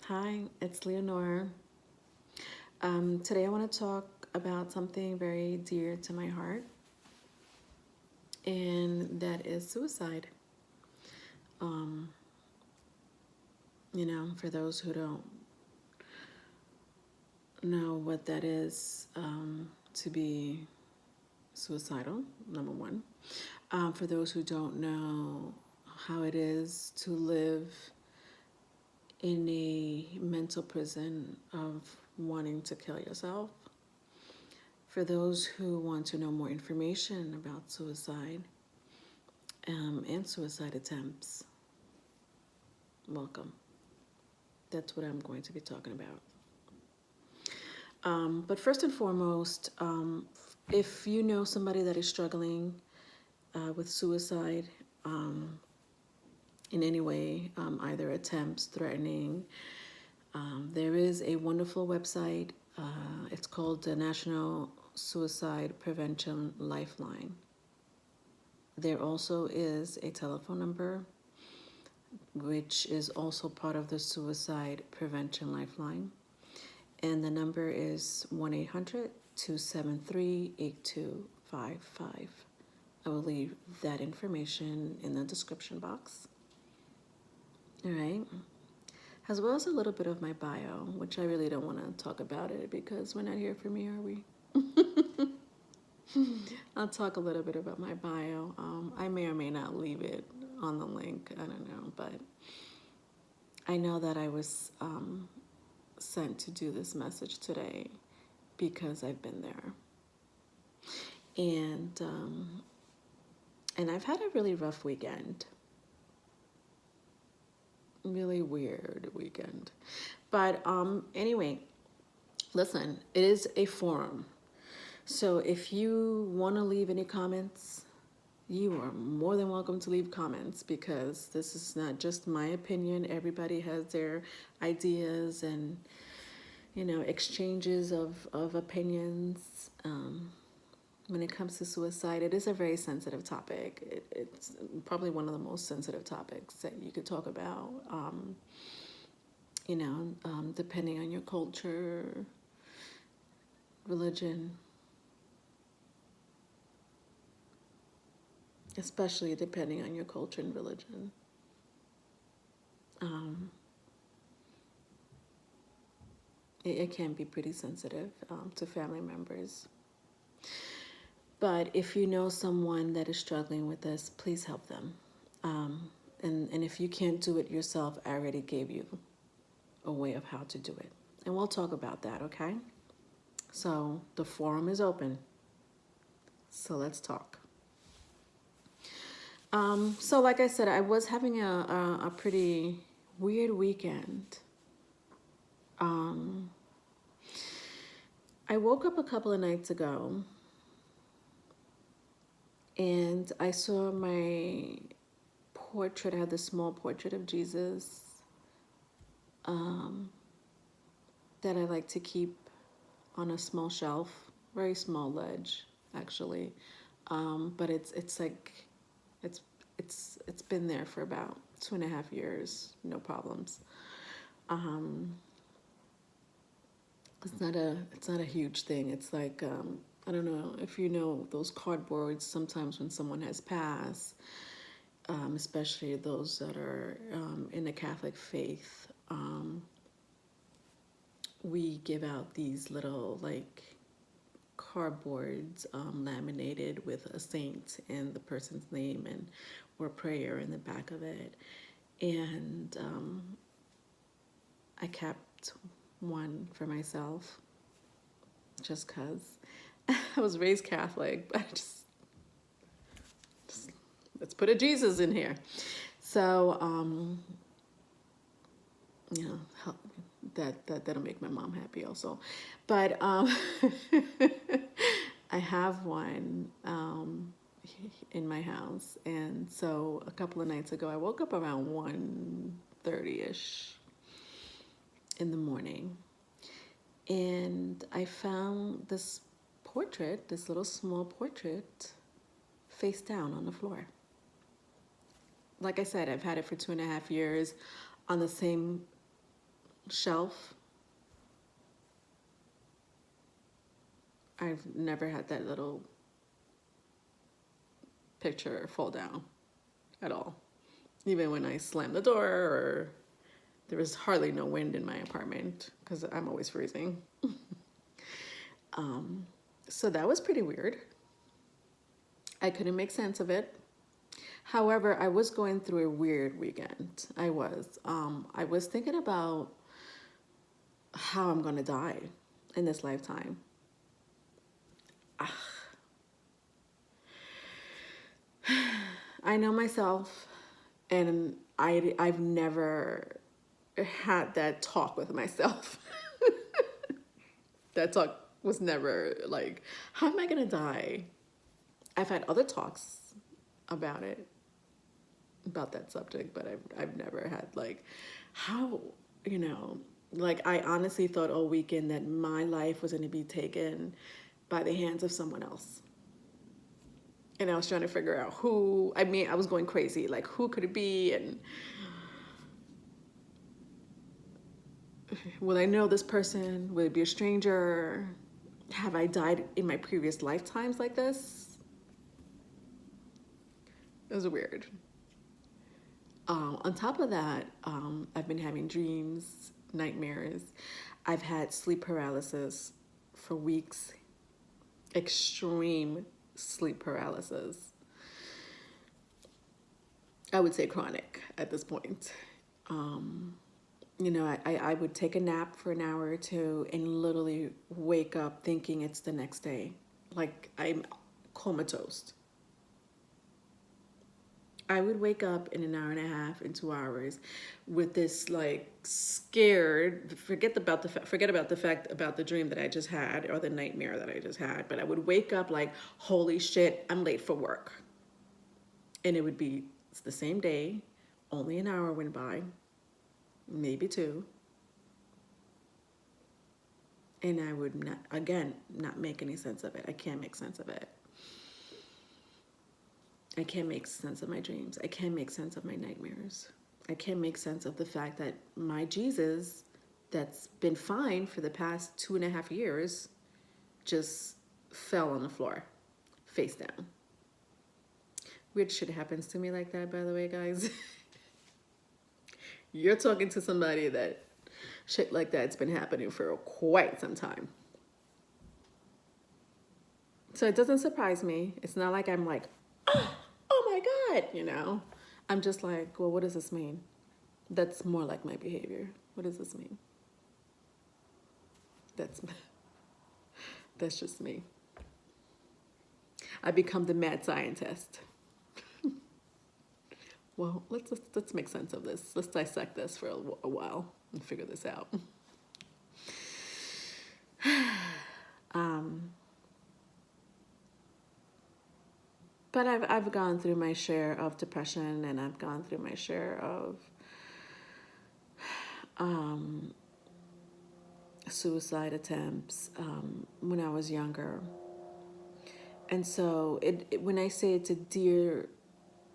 Hi, it's Leonor. Today I want to talk about something very dear to my heart, and that is suicide. Um, for those who don't know what that is, to be suicidal, number one. For those who don't know how it is to live in a mental prison of wanting to kill yourself. For those who want to know more information about suicide and suicide attempts, welcome. That's what I'm going to be talking about. But first and foremost, if you know somebody that is struggling with suicide in any way, either attempts, threatening, there is a wonderful website. It's called the National Suicide Prevention Lifeline. There also is a telephone number, which is also part of the Suicide Prevention Lifeline. And the number is 1-800-273-8255. I will leave that information in the description box. All right. As well as a little bit of my bio, which I really don't want to talk about it because we're not here for me, are we? I'll talk a little bit about my bio. I may or may not leave it on the link. I don't know. But I know that I was sent to do this message today because I've been there. And I've had a really rough weekend. Really weird weekend. But anyway, listen, it is a forum. So if you want to leave any comments, you are more than welcome to leave comments because this is not just my opinion. Everybody has their ideas and, exchanges of opinions. When it comes to suicide, it is a very sensitive topic. It's probably one of the most sensitive topics that you could talk about, depending on your culture, religion, especially depending on your culture and religion. It can be pretty sensitive to family members. But if you know someone that is struggling with this, please help them. And if you can't do it yourself, I already gave you a way of how to do it. And we'll talk about that, okay? So the forum is open. So let's talk. So like I said, I was having a pretty weird weekend. I woke up a couple of nights ago and I saw my portrait. I had this small portrait of Jesus that I like to keep on a small shelf, very small ledge, actually. But it's like it's been there for about 2.5 years, no problems. It's not a huge thing. It's like I don't know if you know those cardboards. Sometimes when someone has passed, especially those that are in the Catholic faith, we give out these little like cardboards laminated with a saint and the person's name and or prayer in the back of it. And I kept one for myself just because I was raised Catholic, but just let's put a Jesus in here. So, that'll make my mom happy also. But I have one in my house, and so a couple of nights ago, I woke up around 1:30ish in the morning, and I found this portrait, this little small portrait, face down on the floor. Like I said, I've had it for 2.5 years on the same shelf. I've never had that little picture fall down at all. Even when I slam the door, or there was hardly no wind in my apartment because I'm always freezing. So that was pretty weird. I couldn't make sense of it. However, I was going through a weird weekend. I was thinking about how I'm gonna die in this lifetime. I know myself, and I've never had that talk with myself. That talk was never like, how am I gonna die? I've had other talks about it, about that subject, but I've never had like, how, you know, like I honestly thought all weekend that my life was gonna be taken by the hands of someone else. And I was trying to figure out who, I mean, I was going crazy, like who could it be, and will I know this person? Will it be a stranger? Have I died in my previous lifetimes like this? It was weird. On top of that, I've been having dreams, nightmares. I've had sleep paralysis for weeks, extreme sleep paralysis. I would say chronic at this point. You know, I would take a nap for an hour or two and literally wake up thinking it's the next day. Like I'm comatose. I would wake up in an hour and a half, in 2 hours, with this like scared. Forget about the fact about the dream that I just had or the nightmare that I just had. But I would wake up like, holy shit, I'm late for work, and it would be the same day. Only an hour went by, maybe two, and I would not make any sense of it. I can't make sense of it. I can't make sense of my dreams. I can't make sense of my nightmares. I can't make sense of the fact that my Jesus, that's been fine for the past 2.5 years, just fell on the floor, face down. Weird shit happens to me like that, by the way, guys. You're talking to somebody that shit like that's been happening for quite some time. So it doesn't surprise me. It's not like I'm like, oh my God, you know. I'm just like, well, what does this mean? That's more like my behavior. What does this mean? That's just me. I become the mad scientist. Well, let's make sense of this. Let's dissect this for a while and figure this out. But I've gone through my share of depression, and I've gone through my share of suicide attempts when I was younger. And so when I say it's a dear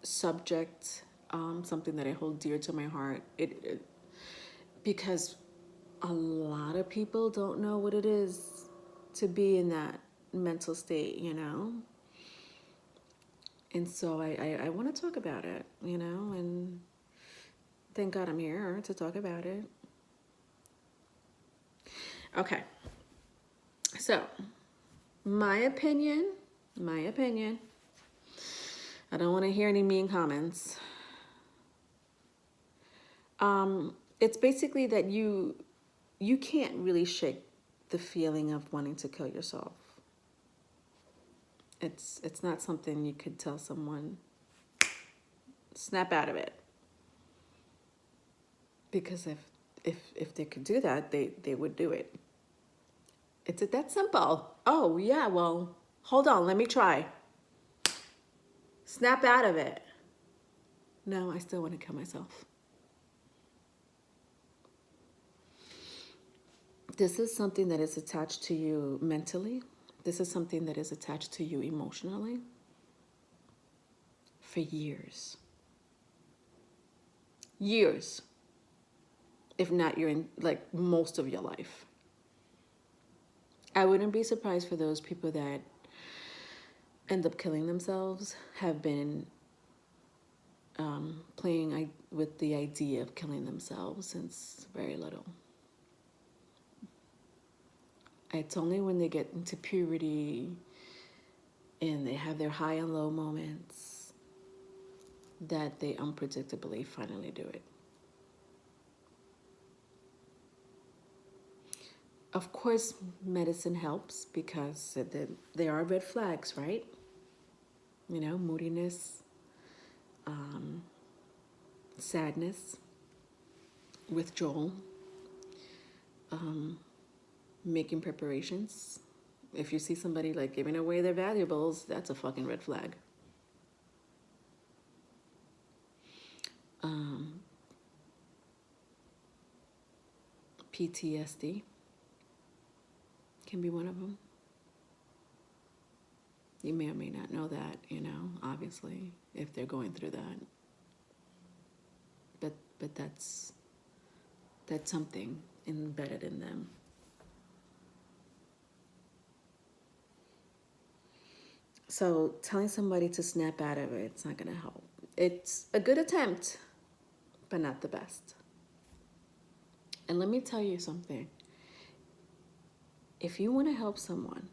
subject, something that I hold dear to my heart, because a lot of people don't know what it is to be in that mental state, you know? And so I want to talk about it, you know, and thank God I'm here to talk about it. Okay. So, my opinion, I don't want to hear any mean comments. It's basically that you can't really shake the feeling of wanting to kill yourself. It's not something you could tell someone, snap out of it. Because if they could do that, they would do it. It's that simple. Oh yeah, well, hold on, let me try. Snap out of it. No, I still want to kill myself. This is something that is attached to you mentally. This is something that is attached to you emotionally for years. Years. if not your like most of your life. I wouldn't be surprised for those people that end up killing themselves have been playing with the idea of killing themselves since very little. It's only when they get into puberty and they have their high and low moments that they unpredictably finally do it. Of course, medicine helps because there are red flags, right? You know, moodiness, sadness, withdrawal, making preparations. If you see somebody like giving away their valuables, that's a fucking red flag. PTSD can be one of them. You may or may not know that, you know, obviously, if they're going through that. But that's something embedded in them. So telling somebody to snap out of it's not going to help. It's a good attempt, but not the best. And let me tell you something. If you want to help someone,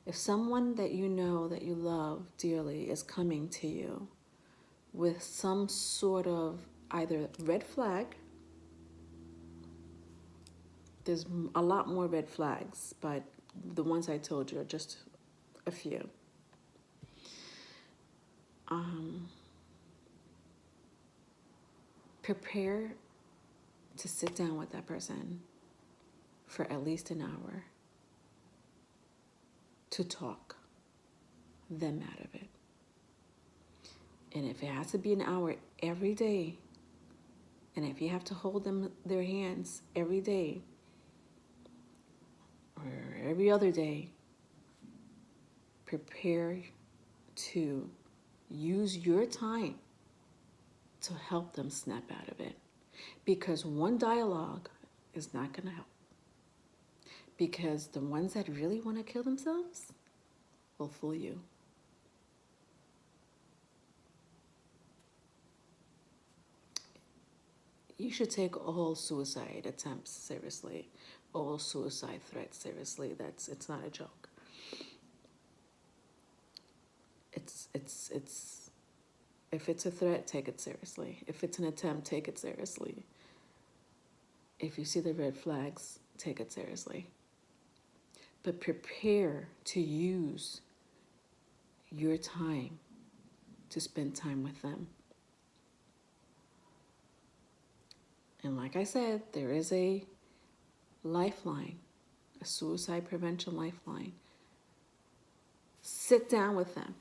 if someone that you know that you love dearly is coming to you with some sort of either red flag, there's a lot more red flags, but the ones I told you are just a few. Prepare to sit down with that person for at least an hour to talk them out of it. And if it has to be an hour every day, and if you have to hold their hands every day or every other day, prepare to use your time to help them snap out of it. Because one dialogue is not going to help. Because the ones that really want to kill themselves will fool you. You should take all suicide attempts seriously, all suicide threats seriously. It's not a joke. It's if it's a threat, take it seriously. If it's an attempt, take it seriously. If you see the red flags, take it seriously. But prepare to use your time to spend time with them. And like I said, there is a lifeline, a suicide prevention lifeline. Sit down with them.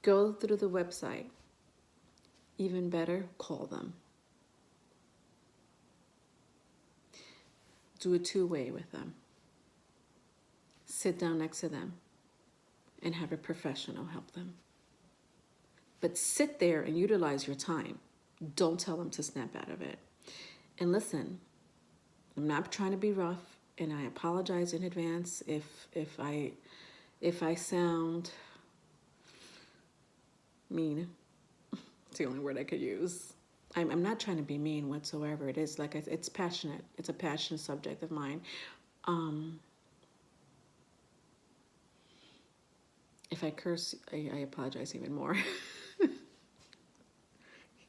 Go through the website. Even better, call them. Do a two-way with them. Sit down next to them and have a professional help them. But sit there and utilize your time. Don't tell them to snap out of it. And listen, I'm not trying to be rough, and I apologize in advance if I sound mean. It's the only word I could use. I'm not trying to be mean whatsoever. It is like it's passionate. It's a passionate subject of mine. If I curse, I apologize even more.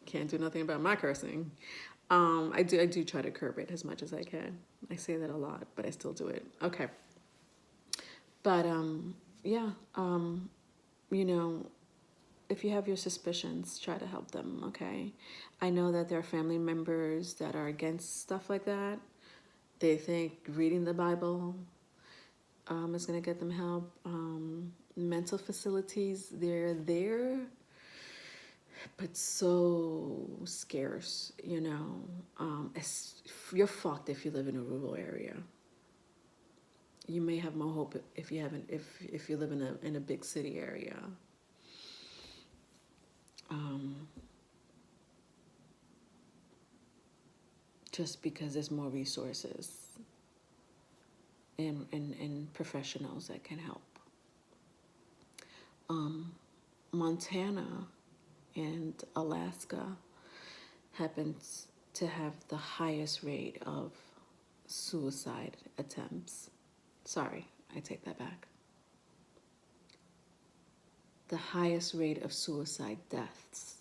Can't do nothing about my cursing. I do try to curb it as much as I can. I say that a lot, but I still do it. Okay. But yeah, you know, if you have your suspicions, try to help them, okay? I know that there are family members that are against stuff like that. They think reading the Bible is going to get them help. Mental facilities, they're there, but so scarce, you know. You're fucked if you live in a rural area. You may have more hope if you haven't, if you live in a big city area. just because there's more resources and professionals that can help. Montana and Alaska happens to have the highest rate of suicide attempts. Sorry, I take that back. The highest rate of suicide deaths.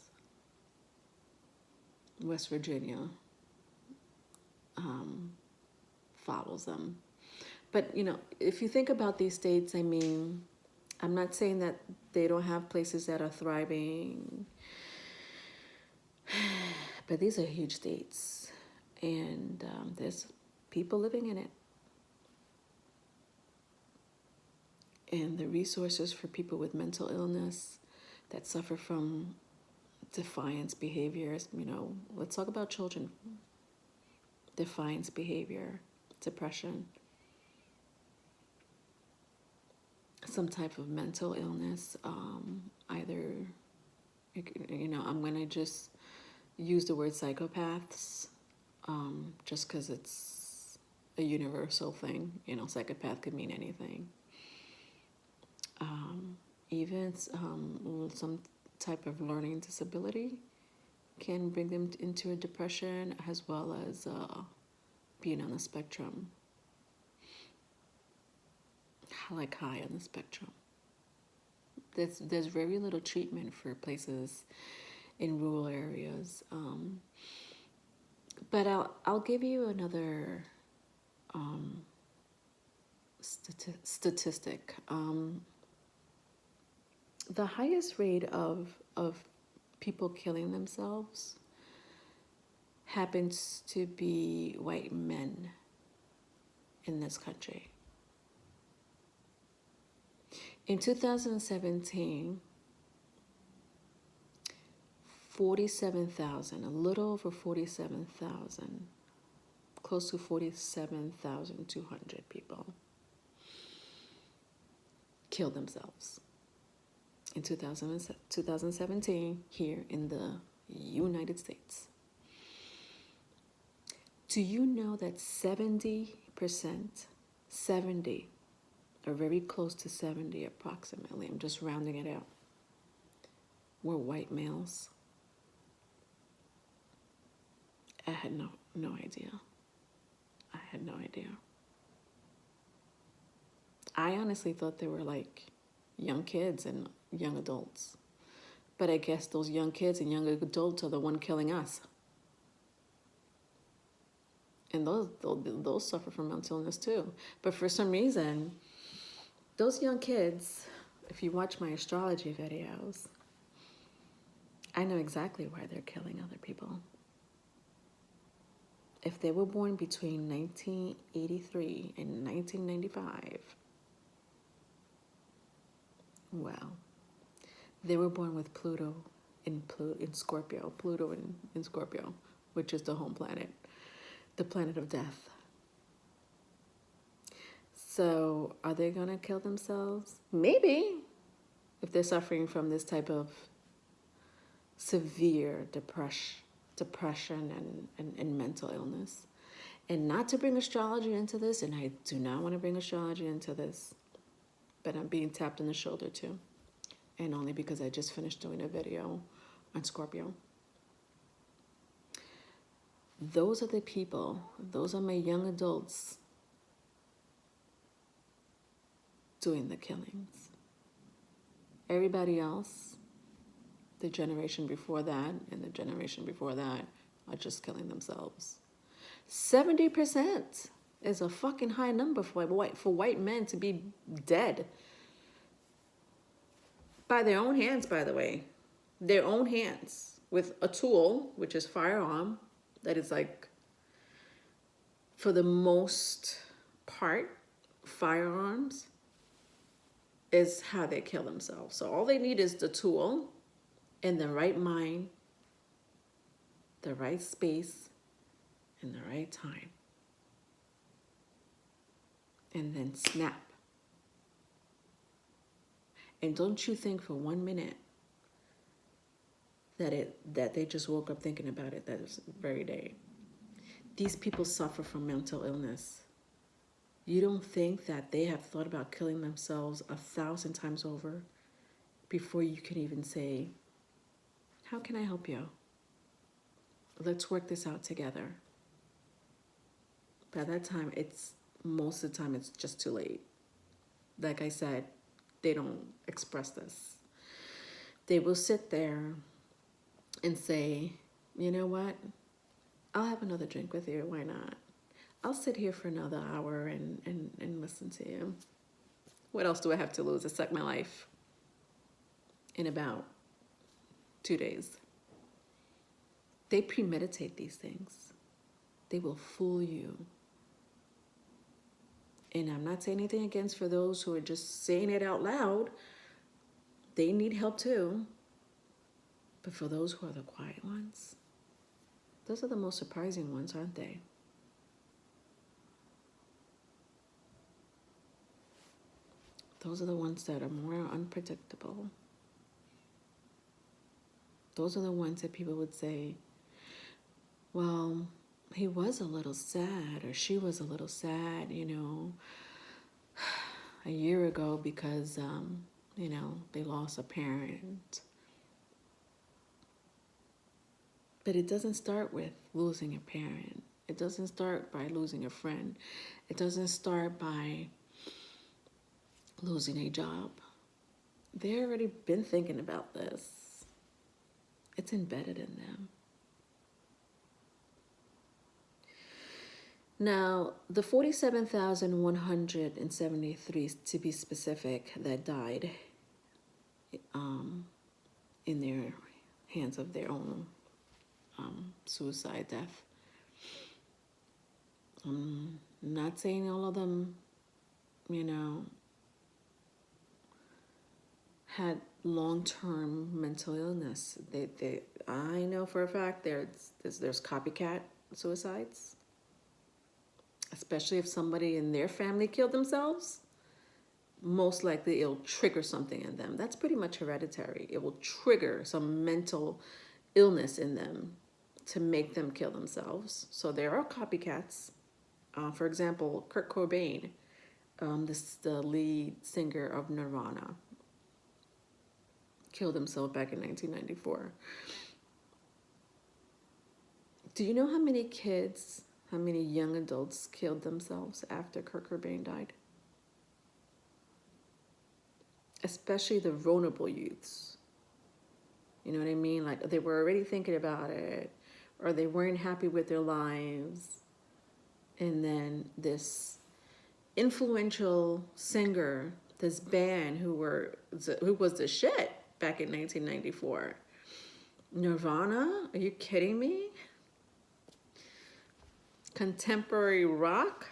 West Virginia follows them. But, you know, if you think about these states, I mean, I'm not saying that they don't have places that are thriving, but these are huge states, and there's people living in it. And the resources for people with mental illness that suffer from defiance behaviors, you know, let's talk about children. Defiance behavior, depression, some type of mental illness, either, you know, I'm going to just use the word psychopaths, just because it's a universal thing. You know, psychopath could mean anything. Even some type of learning disability can bring them into a depression, as well as being on the spectrum, like high on the spectrum. There's very little treatment for places in rural areas. But I'll give you another statistic. The highest rate of people killing themselves happens to be white men in this country. In 2017, 47,000, a little over 47,000, close to 47,200 people killed themselves in 2017 here in the United States. Do you know that 70%, 70, or very close to 70 approximately, I'm just rounding it out, were white males? I had no idea. I had no idea. I honestly thought they were like young kids and young adults. But I guess those young kids and young adults are the one killing us. And those suffer from mental illness too. But for some reason, those young kids, if you watch my astrology videos, I know exactly why they're killing other people. If they were born between 1983 and 1995, well, they were born with Pluto in Scorpio, Pluto in Scorpio, which is the home planet, the planet of death. So are they going to kill themselves? Maybe, if they're suffering from this type of severe depression and mental illness. And not to bring astrology into this, and I do not want to bring astrology into this, but I'm being tapped on the shoulder too. And only because I just finished doing a video on Scorpio. Those are the people, those are my young adults doing the killings. Everybody else, the generation before that and the generation before that, are just killing themselves. 70% is a fucking high number for white men to be dead. By their own hands, by the way. Their own hands. With a tool, which is firearm, that is like, for the most part, firearms is how they kill themselves. So all they need is the tool in the right mind, the right space, in the right time. And then snap. And don't you think for 1 minute that they just woke up thinking about it that very day. These people suffer from mental illness. You don't think that they have thought about killing themselves 1,000 times over before you can even say, how can I help you? Let's work this out together. By that time, most of the time, it's just too late. Like I said, they don't express this. They will sit there and say, you know what? I'll have another drink with you. Why not? I'll sit here for another hour and listen to you. What else do I have to lose? It's like my life in about 2 days. They premeditate these things. They will fool you. And I'm not saying anything against for those who are just saying it out loud. They need help too. But for those who are the quiet ones, those are the most surprising ones, aren't they? Those are the ones that are more unpredictable. Those are the ones that people would say, well, he was a little sad or she was a little sad, a year ago because, they lost a parent. But it doesn't start with losing a parent. It doesn't start by losing a friend. It doesn't start by losing a job. They've already been thinking about this. It's embedded in them. Now, the 47,173, to be specific, that died in their hands of their own suicide death. I'm not saying all of them, had long-term mental illness. I know for a fact there's copycat suicides, especially if somebody in their family killed themselves. Most likely it'll trigger something in them. That's pretty much hereditary. It will trigger some mental illness in them to make them kill themselves. So there are copycats. For example, Kurt Cobain, the lead singer of Nirvana, killed himself back in 1994. Do you know how many young adults killed themselves after Kurt Cobain died? Especially the vulnerable youths. You know what I mean? Like they were already thinking about it, or they weren't happy with their lives. And then this influential singer, this band who was the shit back in 1994. Nirvana? Are you kidding me? Contemporary rock?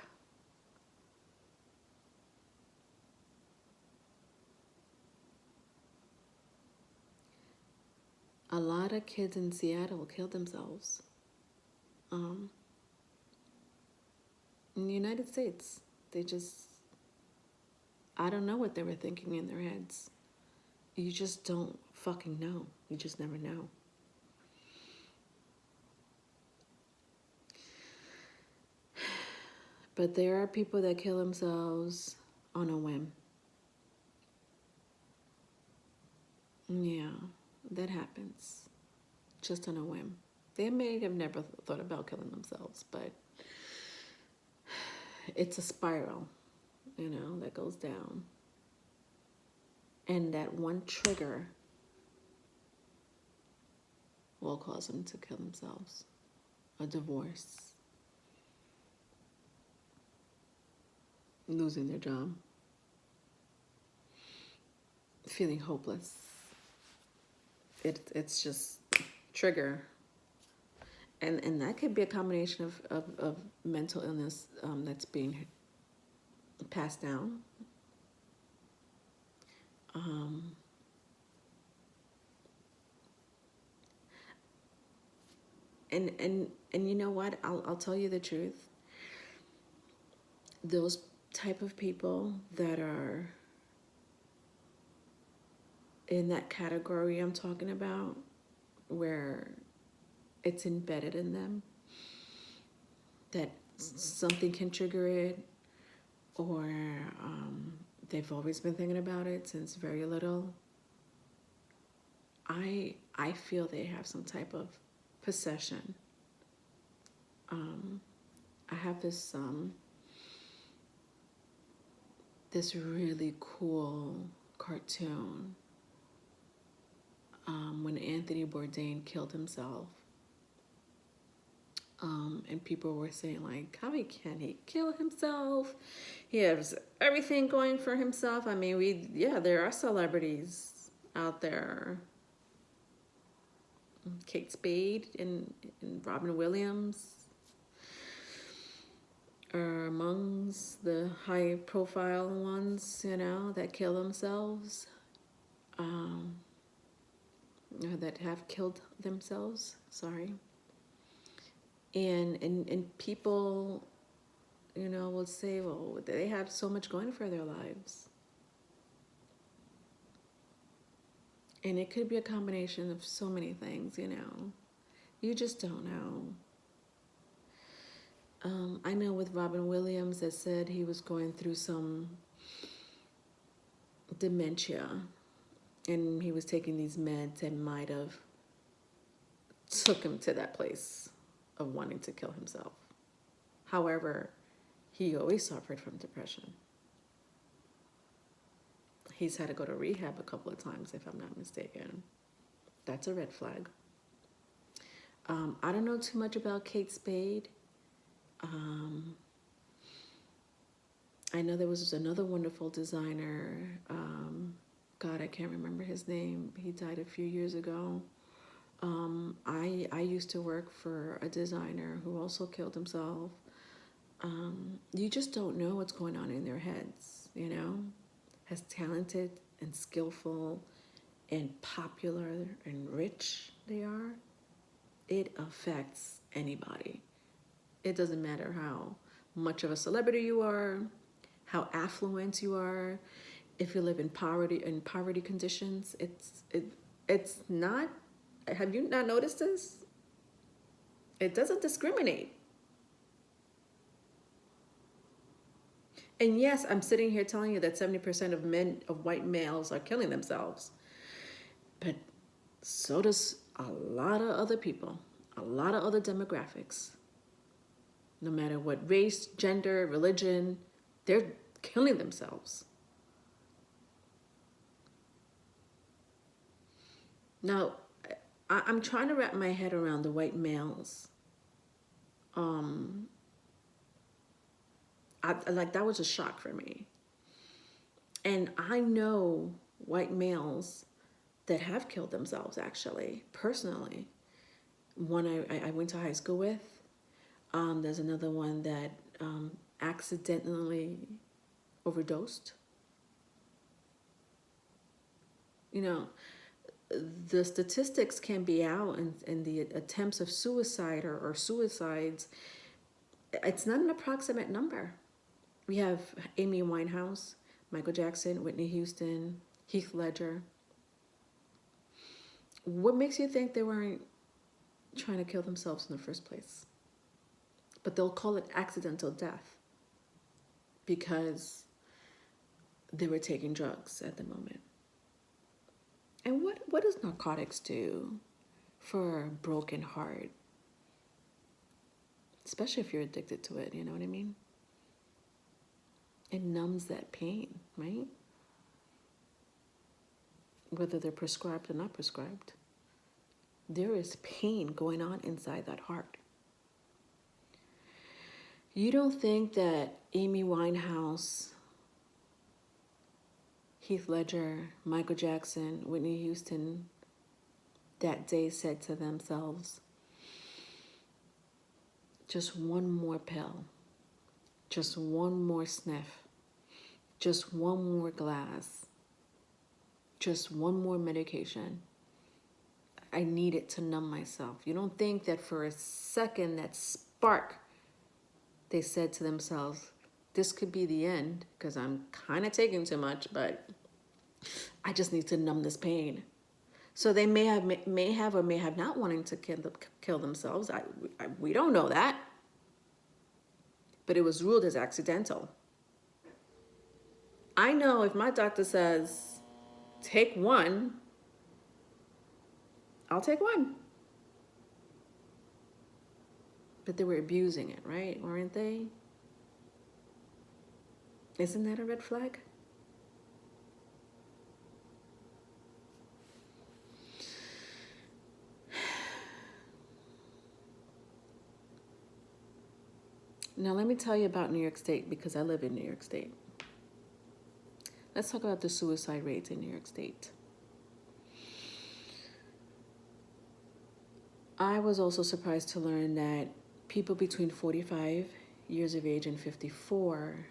A lot of kids in Seattle killed themselves. In the United States, I don't know what they were thinking in their heads. You just don't fucking know. You just never know. But there are people that kill themselves on a whim. Yeah, that happens. Just on a whim. They may have never thought about killing themselves, but it's a spiral, that goes down. And that one trigger will cause them to kill themselves. A divorce. Losing their job. Feeling hopeless. It's just trigger. And that could be a combination of mental illness that's being passed down. And you know what? I'll tell you the truth. Those type of people that are in that category I'm talking about, where it's embedded in them, that something can trigger it, or they've always been thinking about it since very little. I feel they have some type of possession. I have this really cool cartoon when Anthony Bourdain killed himself. And people were saying, like, how can he kill himself? He has everything going for himself. I mean, there are celebrities out there. Kate Spade and Robin Williams are amongst the high profile ones, that kill themselves, that have killed themselves, sorry. And people, will say, well, they have so much going for their lives. And it could be a combination of so many things, You just don't know. I know with Robin Williams that said he was going through some dementia and he was taking these meds that might have took him to that place of wanting to kill himself. However, he always suffered from depression. He's had to go to rehab a couple of times, if I'm not mistaken. That's a red flag. I don't know too much about Kate Spade. I know there was another wonderful designer. God, I can't remember his name. He died a few years ago. I used to work for a designer who also killed himself. You just don't know what's going on in their heads, As talented and skillful and popular and rich they are, it affects anybody. It doesn't matter how much of a celebrity you are, how affluent you are, if you live in poverty conditions. It's not. Have you not noticed this? It doesn't discriminate. And yes, I'm sitting here telling you that 70% of white males are killing themselves. But so does a lot of other people, a lot of other demographics. No matter what race, gender, religion, they're killing themselves. Now, I'm trying to wrap my head around the white males. That was a shock for me. And I know white males that have killed themselves, actually, personally. One I went to high school with. There's another one that accidentally overdosed. The statistics can be out, and the attempts of suicide or suicides, it's not an approximate number. We have Amy Winehouse, Michael Jackson, Whitney Houston, Heath Ledger. What makes you think they weren't trying to kill themselves in the first place? But they'll call it accidental death because they were taking drugs at the moment. And what does narcotics do for a broken heart? Especially if you're addicted to it, you know what I mean? It numbs that pain, right? Whether they're prescribed or not prescribed. There is pain going on inside that heart. You don't think that Amy Winehouse, Heath Ledger, Michael Jackson, Whitney Houston, that day said to themselves, just one more pill, just one more sniff, just one more glass, just one more medication. I need it to numb myself. You don't think that for a second, that spark, they said to themselves, this could be the end because I'm kind of taking too much, but I just need to numb this pain. So they may have or may have not wanting to kill themselves. We don't know that. but it was ruled as accidental. I know if my doctor says, take one, I'll take one. But they were abusing it, right? Weren't they? Isn't that a red flag? Now, let me tell you about New York State because I live in New York State. Let's talk about the suicide rates in New York State. I was also surprised to learn that people between 45 years of age and 54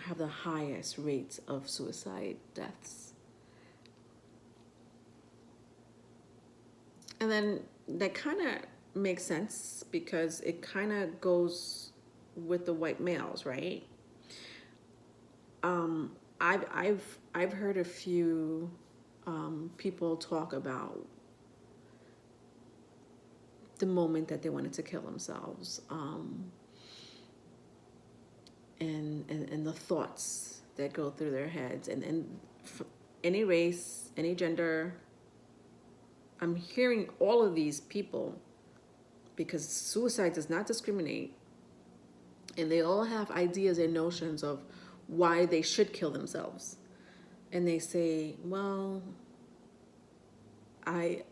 have the highest rates of suicide deaths. And then that kind of makes sense because it kind of goes with the white males, right? I've heard a few people talk about the moment that they wanted to kill themselves, and the thoughts that go through their heads, and any race, any gender. I'm hearing all of these people because suicide does not discriminate, and they all have ideas and notions of why they should kill themselves. And they say, well, I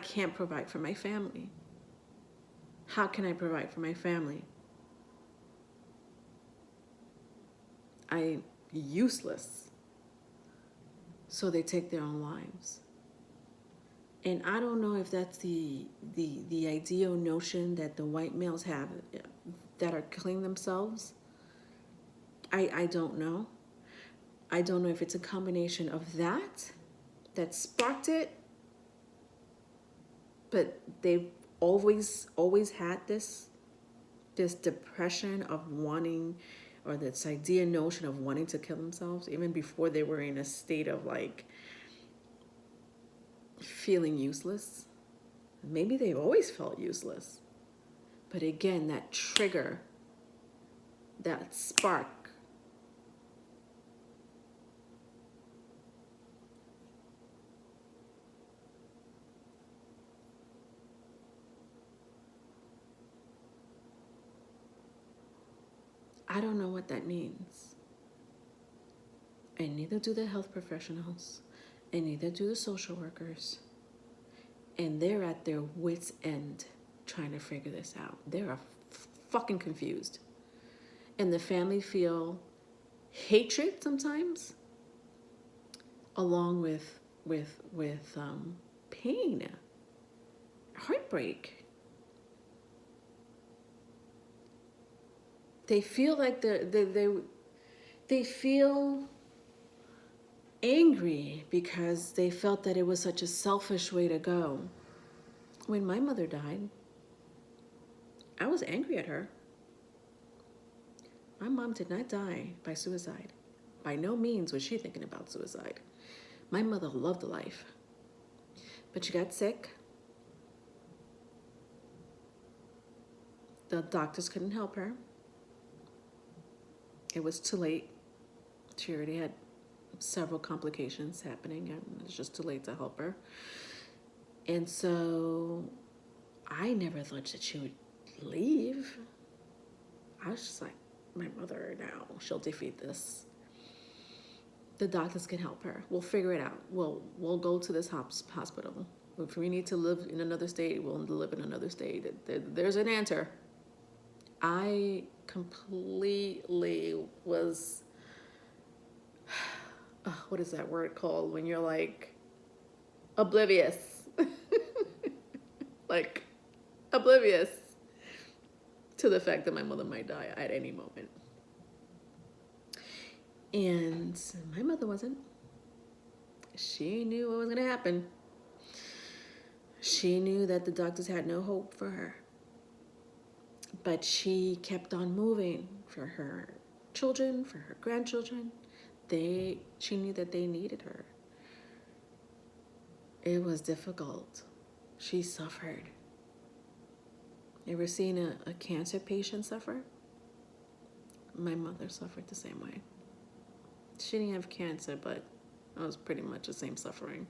can't provide for my family. How can I provide for my family? I'm useless. So they take their own lives. And I don't know if that's the ideal notion that the white males have that are killing themselves. I don't know. I don't know if it's a combination of that sparked it, but they've always had this depression of wanting, or this idea notion of wanting to kill themselves, even before they were in a state of like feeling useless. Maybe they've always felt useless. But again, that trigger, that spark, I don't know what that means. And neither do the health professionals, and neither do the social workers. And they're at their wits' end trying to figure this out. They're fucking confused. And the family feel hatred sometimes, along with pain, heartbreak. They feel like they feel angry because they felt that it was such a selfish way to go. When my mother died, I was angry at her. My mom did not die by suicide. By no means was she thinking about suicide. My mother loved life, but she got sick. The doctors couldn't help her. It was too late. She already had several complications happening, and it was just too late to help her. And so I never thought that she would leave. I was just like, my mother now, she'll defeat this. The doctors can help her. We'll figure it out. We'll go to this hospital. If we need to live in another state, we'll live in another state. There's an answer. I completely was, what is that word called when you're like oblivious? Like oblivious to the fact that my mother might die at any moment. And my mother wasn't. She knew what was going to happen. She knew that the doctors had no hope for her. But she kept on moving for her children, for her grandchildren. She knew that they needed her. It was difficult. She suffered. Ever seen a cancer patient suffer? My mother suffered the same way. She didn't have cancer, but it was pretty much the same suffering.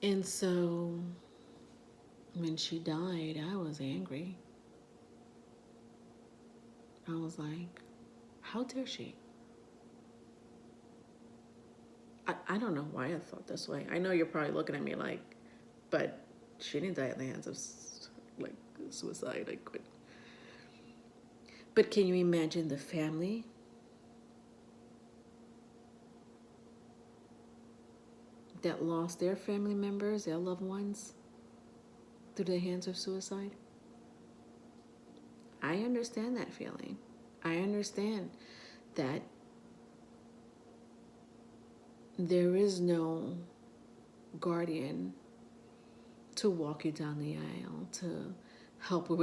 And so when she died, I was angry. I was like, how dare she? I don't know why I thought this way. I know you're probably looking at me like, but she didn't die at the hands of like suicide. Like, but can you imagine the family? That lost their family members, their loved ones, through the hands of suicide? I understand that feeling. I understand that there is no guardian to walk you down the aisle, to help you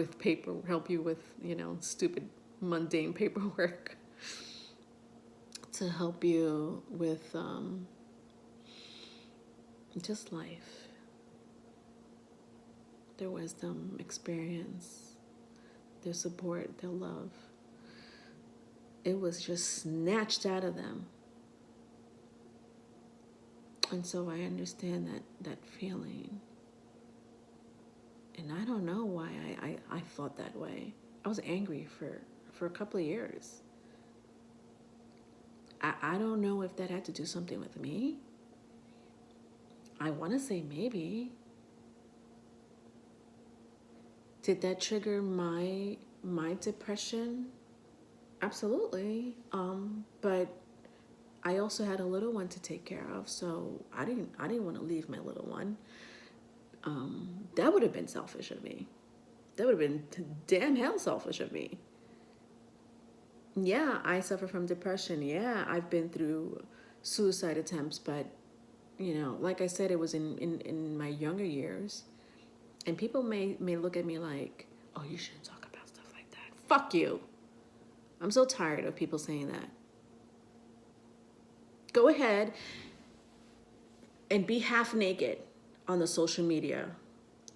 with, stupid, mundane paperwork, to help you with just life, their wisdom, experience, their support, their love. It was just snatched out of them. And so I understand that feeling. And I don't know why I thought that way. I was angry for a couple of years. I don't know if that had to do something with me. I want to say maybe. Did that trigger my depression? Absolutely. But I also had a little one to take care of, so I didn't want to leave my little one. That would have been selfish of me. That would have been damn hell selfish of me. Yeah, I suffer from depression. Yeah, I've been through suicide attempts, but like I said, it was in my younger years. And people may look at me like, oh, you shouldn't talk about stuff like that. Fuck you. I'm so tired of people saying that. Go ahead and be half naked on the social media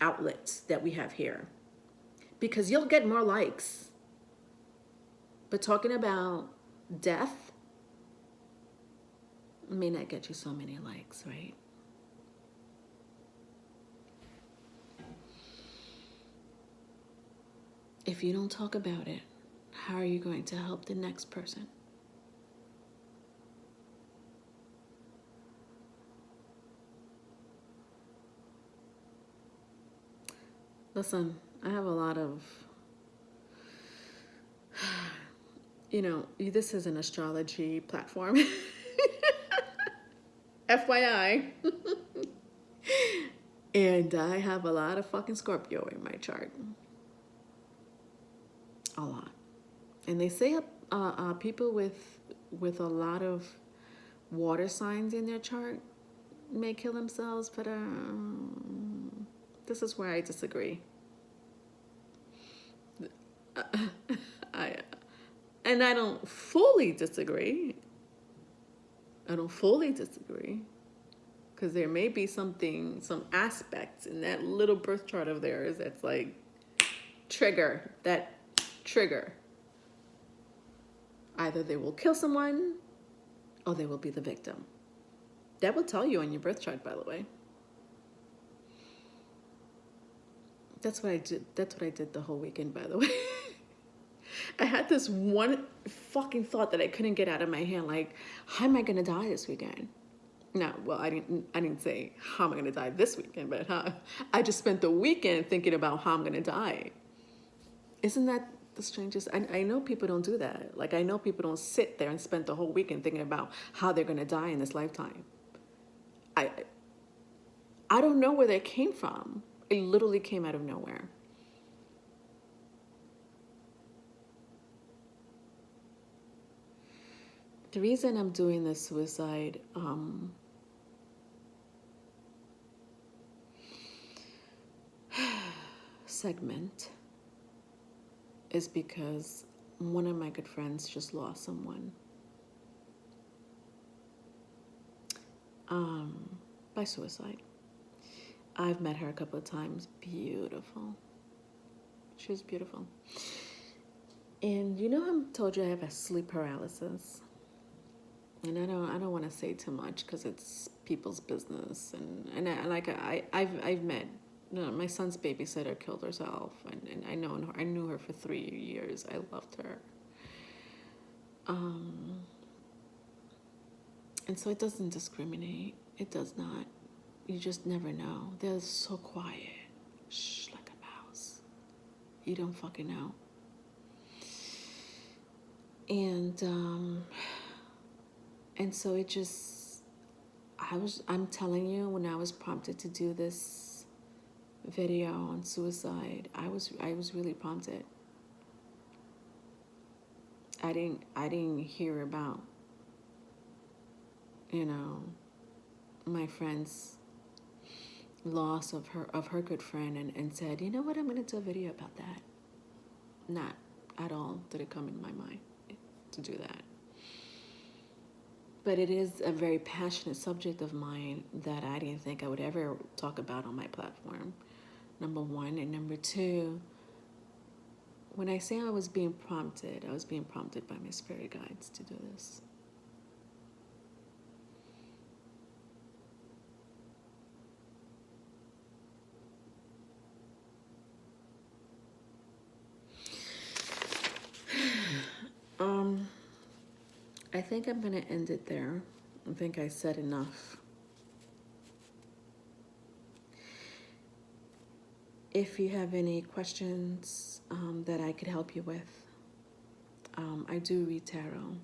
outlets that we have here, because you'll get more likes. But talking about death may not get you so many likes, right? If you don't talk about it, how are you going to help the next person? Listen, I have a lot of, this is an astrology platform. FYI. And I have a lot of fucking Scorpio in my chart. A lot. And they say people with a lot of water signs in their chart may kill themselves, but this is where I disagree. I don't fully disagree. Because there may be some aspects in that little birth chart of theirs that's like trigger. Either they will kill someone or they will be the victim. That will tell you on your birth chart, by the way. That's what I did the whole weekend, by the way. I had this one fucking thought that I couldn't get out of my head, like, how am I gonna die this weekend? No, well, I didn't say how am I gonna die this weekend, but I just spent the weekend thinking about how I'm gonna die. Isn't that the strangest? I know people don't do that. Like, I know people don't sit there and spend the whole weekend thinking about how they're gonna die in this lifetime. I don't know where that came from. It literally came out of nowhere. The reason I'm doing this suicide segment is because one of my good friends just lost someone by suicide. I've met her a couple of times. Beautiful. She was beautiful. And you know, I told you I have a sleep paralysis, and I don't want to say too much because it's people's business. I've met. No, my son's babysitter killed herself, and I knew her for 3 years. I loved her. And so it doesn't discriminate. It does not. You just never know. They're so quiet. Shh, like a mouse. You don't fucking know. And so it just, I'm telling you, when I was prompted to do this video on suicide, I was really prompted. I didn't hear about, my friend's loss of her good friend and said, you know what, I'm gonna do a video about that. Not at all did it come in my mind to do that. But it is a very passionate subject of mine that I didn't think I would ever talk about on my platform, number one. And number two, when I say I was being prompted by my spirit guides to do this. I think I'm going to end it there. I think I said enough. If you have any questions that I could help you with, I do read tarot.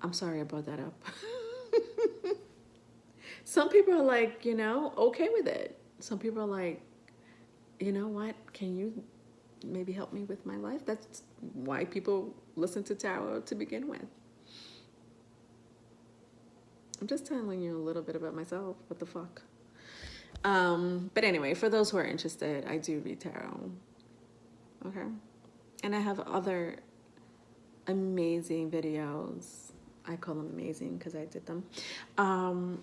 I'm sorry I brought that up. Some people are like, okay with it. Some people are like, you know what, can you maybe help me with my life? That's why people listen to tarot to begin with. I'm just telling you a little bit about myself. What the fuck? But anyway, for those who are interested, I do read tarot. Okay? And I have other amazing videos. I call them amazing because I did them.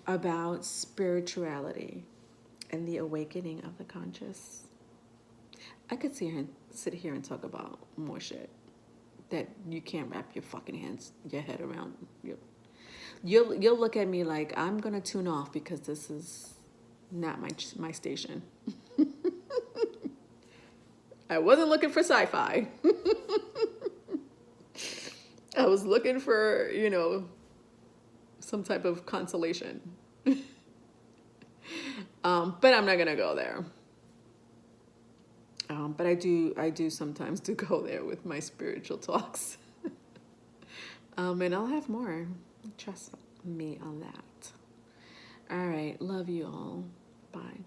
About spirituality and the awakening of the conscious. I could sit here and talk about more shit that you can't wrap your fucking your head around. You'll look at me like I'm gonna tune off because this is not my station. I wasn't looking for sci-fi. I was looking for, some type of consolation. But I'm not gonna go there. But I do sometimes go there with my spiritual talks. And I'll have more. Trust me on that. All right. Love you all. Bye.